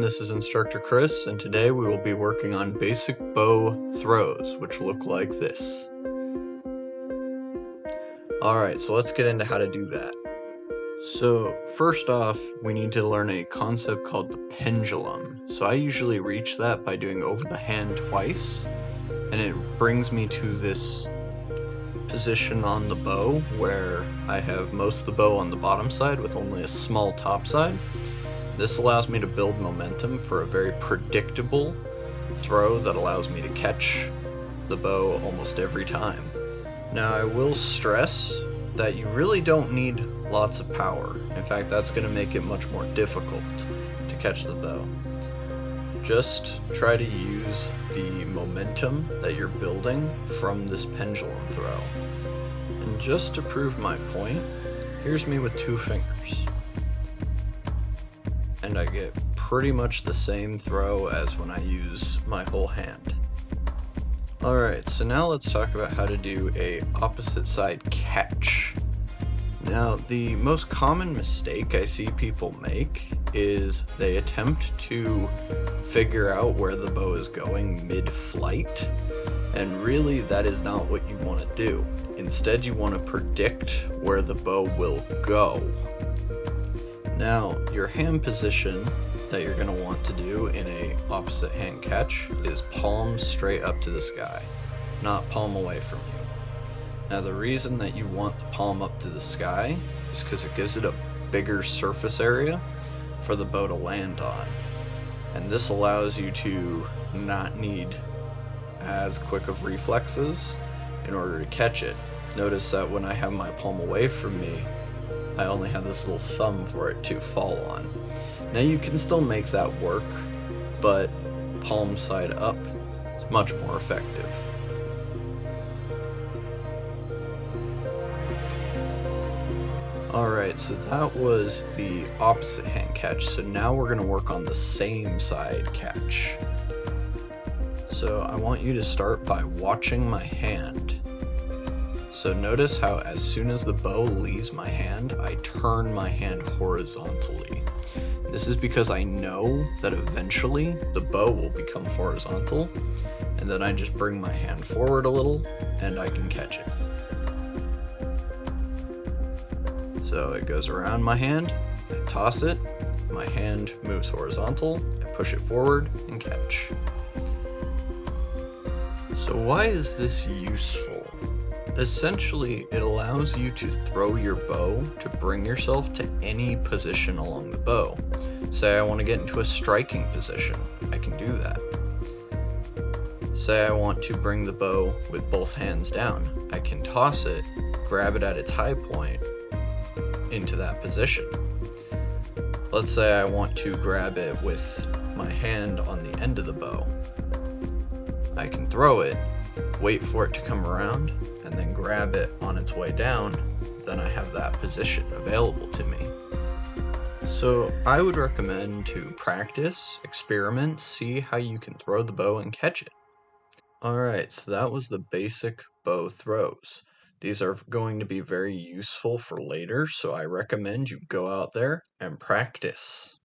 this is Instructor Chris, and today we will be working on basic bow throws, which look like this. Alright, so let's get into how to do that. So first off, we need to learn a concept called the pendulum. So I usually reach that by doing over the hand twice, and it brings me to this position on the bow where I have most of the bow on the bottom side with only a small top side. This allows me to build momentum for a very predictable throw that allows me to catch the bow almost every time. Now I will stress that you really don't need lots of power. In fact, that's going to make it much more difficult to catch the bow. Just try to use the momentum that you're building from this pendulum throw. And just to prove my point, here's me with 2 fingers. And I get pretty much the same throw as when I use my whole hand. Alright, so now let's talk about how to do a opposite side catch. Now, the most common mistake I see people make is they attempt to figure out where the bow is going mid-flight, and really that is not what you want to do. Instead, you want to predict where the bow will go. Now, your hand position that you're going to want to do in a opposite hand catch is palm straight up to the sky, not palm away from you. Now, the reason that you want the palm up to the sky is because it gives it a bigger surface area for the bow to land on. And this allows you to not need as quick of reflexes in order to catch it. Notice that when I have my palm away from me, I only have this little thumb for it to fall on. Now you can still make that work, but palm side up is much more effective. Alright, so that was the opposite hand catch, so now we're going to work on the same side catch. So I want you to start by watching my hand. So notice how as soon as the bow leaves my hand, I turn my hand horizontally. This is because I know that eventually the bow will become horizontal, and then I just bring my hand forward a little and I can catch it. So it goes around my hand, I toss it, my hand moves horizontal, I push it forward and catch. So why is this useful? Essentially, it allows you to throw your bow to bring yourself to any position along the bow. Say I want to get into a striking position, I can do that. Say I want to bring the bow with both hands down, I can toss it, grab it at its high point, into that position. Let's say I want to grab it with my hand on the end of the bow. I can throw it, wait for it to come around, and then grab it on its way down, then I have that position available to me. So I would recommend to practice, experiment, see how you can throw the bow and catch it. Alright, so that was the basic bow throws. These are going to be very useful for later, so I recommend you go out there and practice.